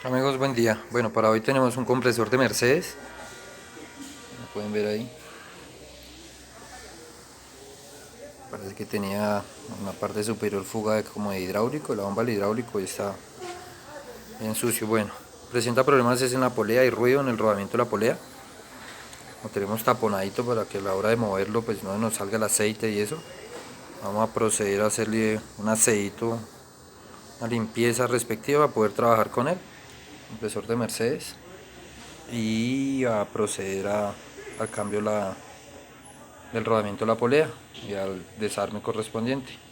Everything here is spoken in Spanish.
Amigos, buen día. Bueno, para hoy tenemos un compresor de Mercedes. Como pueden ver ahí. Parece que tenía una parte superior fuga como de hidráulico, la bomba del hidráulico, y está bien sucio. Bueno, presenta problemas es en la polea y ruido en el rodamiento de la polea. Lo tenemos taponadito para que a la hora de moverlo pues no nos salga el aceite y eso. Vamos a proceder a hacerle un aseíto, una limpieza respectiva para poder trabajar con él. Compresor de Mercedes. Y a proceder al cambio del rodamiento de la polea y al desarme correspondiente.